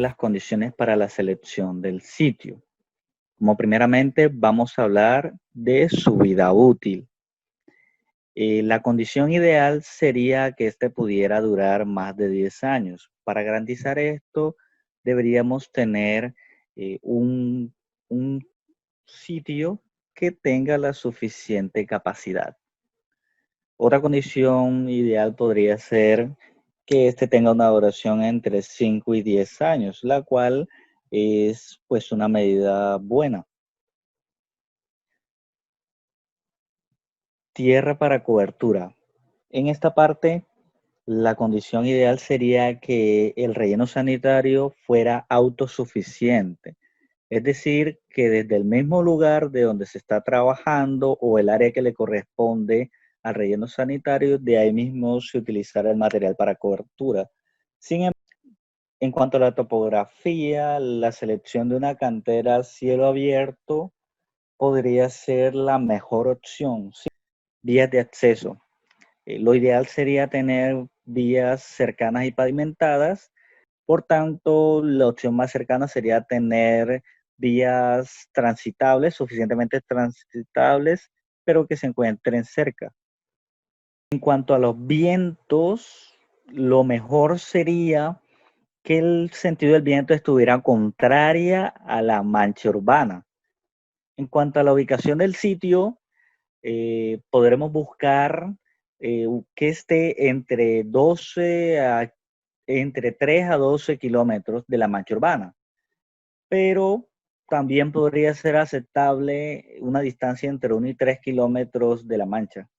las condiciones para la selección del sitio. Como primeramente vamos a hablar de su vida útil. La condición ideal sería que este pudiera durar más de 10 años. Para garantizar esto, deberíamos tener un sitio que tenga la suficiente capacidad. Otra condición ideal podría ser que este tenga una duración entre 5 y 10 años, la cual es pues una medida buena. Tierra para cobertura. En esta parte, la condición ideal sería que el relleno sanitario fuera autosuficiente. Es decir, que desde el mismo lugar de donde se está trabajando o el área que le corresponde al relleno sanitario, de ahí mismo se utilizará el material para cobertura. Sin embargo, en cuanto a la topografía, la selección de una cantera a cielo abierto podría ser la mejor opción. ¿Sí? Vías de acceso. Lo ideal sería tener vías cercanas y pavimentadas. Por tanto, la opción más cercana sería tener vías transitables, suficientemente transitables, pero que se encuentren cerca. En cuanto a los vientos, lo mejor sería que el sentido del viento estuviera contraria a la mancha urbana. En cuanto a la ubicación del sitio, podremos buscar que esté entre 3 a 12 kilómetros de la mancha urbana, pero también podría ser aceptable una distancia entre 1 y 3 kilómetros de la mancha.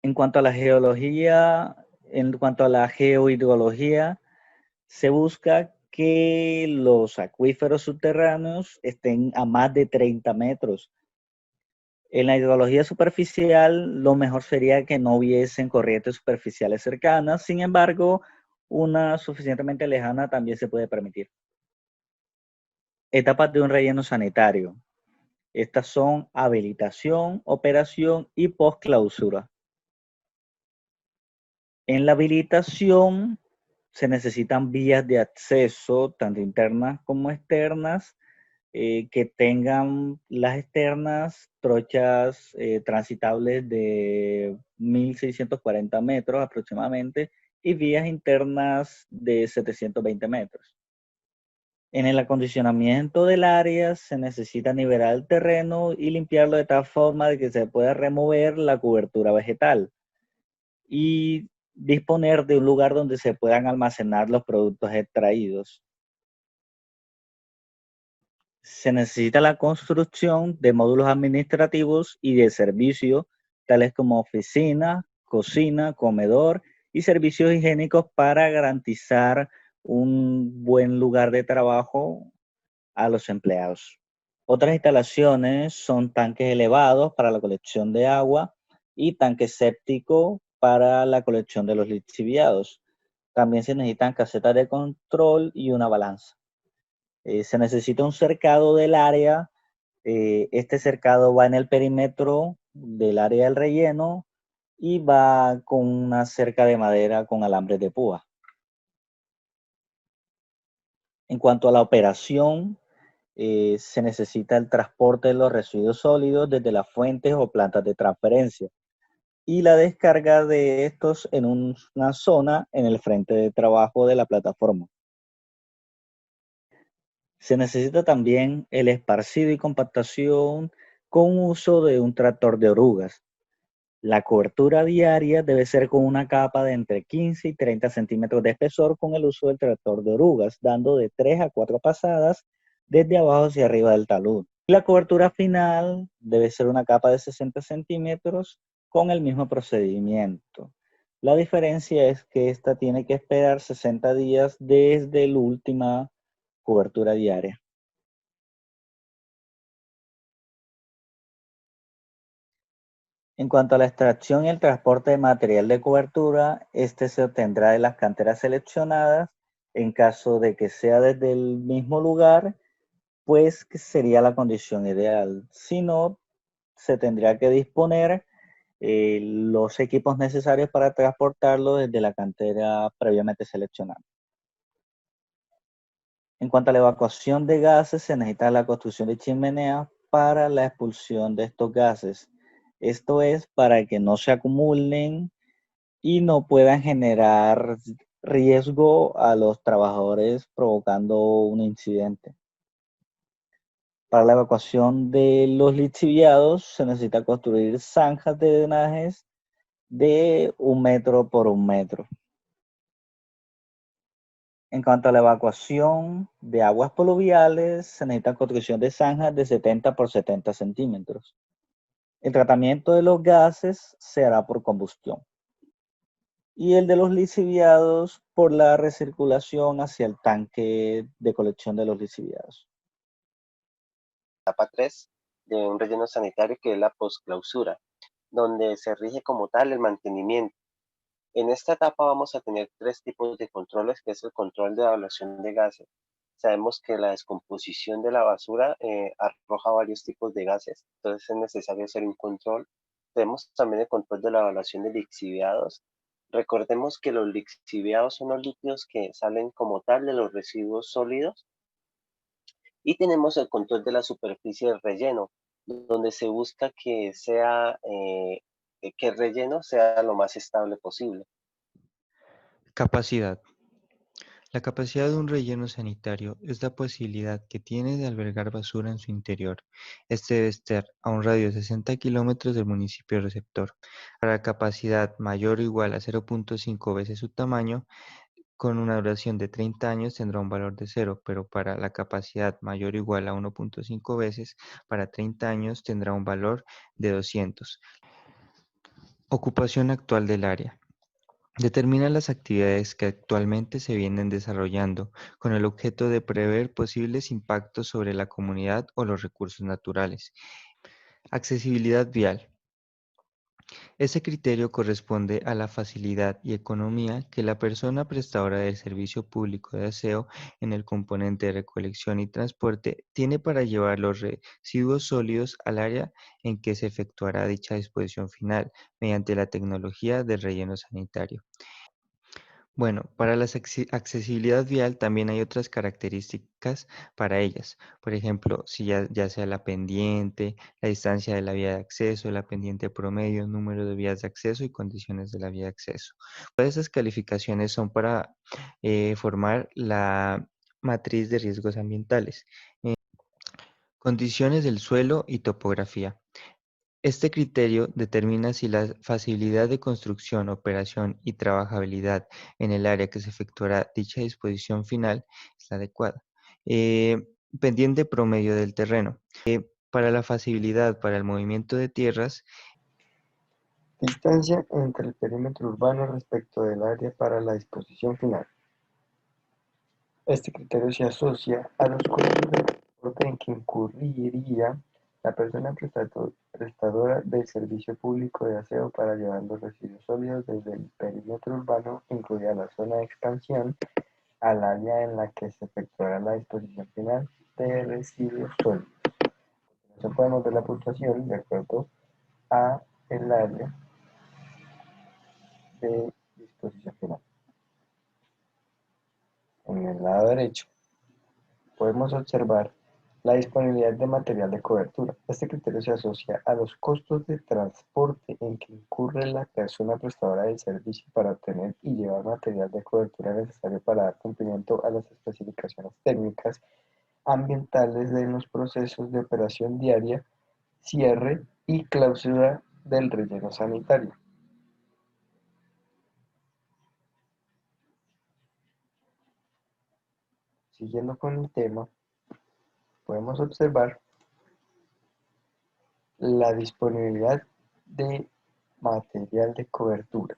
En cuanto a la geología, en cuanto a la geohidrología, se busca que los acuíferos subterráneos estén a más de 30 metros. En la hidrología superficial, lo mejor sería que no hubiesen corrientes superficiales cercanas. Sin embargo, una suficientemente lejana también se puede permitir. Etapas de un relleno sanitario. Estas son habilitación, operación y postclausura. En la habilitación se necesitan vías de acceso, tanto internas como externas, que tengan las externas trochas transitables de 1.640 metros aproximadamente y vías internas de 720 metros. En el acondicionamiento del área se necesita nivelar el terreno y limpiarlo de tal forma de que se pueda remover la cobertura vegetal y disponer de un lugar donde se puedan almacenar los productos extraídos. Se necesita la construcción de módulos administrativos y de servicio, tales como oficina, cocina, comedor y servicios higiénicos para garantizar un buen lugar de trabajo a los empleados. Otras instalaciones son tanques elevados para la colección de agua y tanques sépticos para la colección de los lixiviados. También se necesitan casetas de control y una balanza. Se necesita un cercado del área. Este cercado va en el perímetro del área del relleno y va con una cerca de madera con alambres de púa. En cuanto a la operación, se necesita el transporte de los residuos sólidos desde las fuentes o plantas de transferencia y la descarga de estos en una zona en el frente de trabajo de la plataforma. Se necesita también el esparcido y compactación con uso de un tractor de orugas. La cobertura diaria debe ser con una capa de entre 15 y 30 centímetros de espesor con el uso del tractor de orugas, dando de 3 a 4 pasadas desde abajo hacia arriba del talud. La cobertura final debe ser una capa de 60 centímetros con el mismo procedimiento. La diferencia es que esta tiene que esperar 60 días desde la última cobertura diaria. En cuanto a la extracción y el transporte de material de cobertura, este se obtendrá de las canteras seleccionadas. En caso de que sea desde el mismo lugar, pues que sería la condición ideal. Si no, se tendría que disponer los equipos necesarios para transportarlo desde la cantera previamente seleccionada. En cuanto a la evacuación de gases, se necesita la construcción de chimeneas para la expulsión de estos gases. Esto es para que no se acumulen y no puedan generar riesgo a los trabajadores provocando un incidente. Para la evacuación de los lixiviados se necesita construir zanjas de drenajes de 1 metro por 1 metro. En cuanto a la evacuación de aguas pluviales, se necesita construcción de zanjas de 70 por 70 centímetros. El tratamiento de los gases se hará por combustión y el de los lixiviados por la recirculación hacia el tanque de colección de los lixiviados. Etapa 3 de un relleno sanitario, que es la posclausura, donde se rige como tal el mantenimiento. En esta etapa vamos a tener tres tipos de controles, que es el control de evaluación de gases. Sabemos que la descomposición de la basura arroja varios tipos de gases, entonces es necesario hacer un control. Tenemos también el control de la evaluación de lixiviados. Recordemos que los lixiviados son los líquidos que salen como tal de los residuos sólidos. Y tenemos el control de la superficie del relleno, donde se busca que que el relleno sea lo más estable posible. Capacidad. La capacidad de un relleno sanitario es la posibilidad que tiene de albergar basura en su interior. Este debe estar a un radio de 60 kilómetros del municipio receptor. Para la capacidad mayor o igual a 0.5 veces su tamaño, con una duración de 30 años tendrá un valor de 0, pero para la capacidad mayor o igual a 1.5 veces, para 30 años tendrá un valor de 200. Ocupación actual del área. Determina las actividades que actualmente se vienen desarrollando con el objeto de prever posibles impactos sobre la comunidad o los recursos naturales. Accesibilidad vial. Ese criterio corresponde a la facilidad y economía que la persona prestadora del servicio público de aseo en el componente de recolección y transporte tiene para llevar los residuos sólidos al área en que se efectuará dicha disposición final mediante la tecnología del relleno sanitario. Bueno, para la accesibilidad vial también hay otras características para ellas. Por ejemplo, si ya sea la pendiente, la distancia de la vía de acceso, la pendiente promedio, número de vías de acceso y condiciones de la vía de acceso. Todas esas calificaciones son para formar la matriz de riesgos ambientales. Condiciones del suelo y topografía. Este criterio determina si la facilidad de construcción, operación y trabajabilidad en el área que se efectuará dicha disposición final es la adecuada. Pendiente promedio del terreno. Para la facilidad para el movimiento de tierras. Distancia entre el perímetro urbano respecto del área para la disposición final. Este criterio se asocia a los costos de transporte en que incurriría la persona prestadora del servicio público de aseo para llevar los residuos sólidos desde el perímetro urbano, incluida la zona de expansión, al área en la que se efectuará la disposición final de residuos sólidos. A continuación podemos ver la puntuación de acuerdo a el área de disposición final. En el lado derecho podemos observar la disponibilidad de material de cobertura. Este criterio se asocia a los costos de transporte en que incurre la persona prestadora del servicio para obtener y llevar material de cobertura necesario para dar cumplimiento a las especificaciones técnicas ambientales de los procesos de operación diaria, cierre y clausura del relleno sanitario. Siguiendo con el tema, podemos observar la disponibilidad de material de cobertura.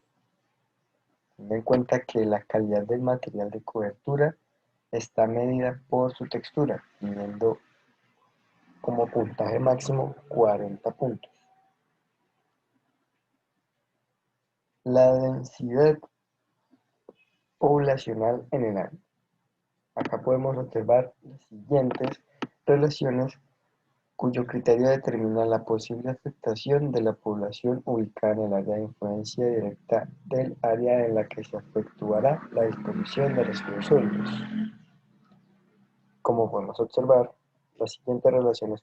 Ten en cuenta que la calidad del material de cobertura está medida por su textura, teniendo como puntaje máximo 40 puntos. La densidad poblacional en el área. Acá podemos observar las siguientes relaciones cuyo criterio determina la posible afectación de la población ubicada en el área de influencia directa del área en la que se efectuará la disposición de residuos sólidos. Como podemos observar, las siguientes relaciones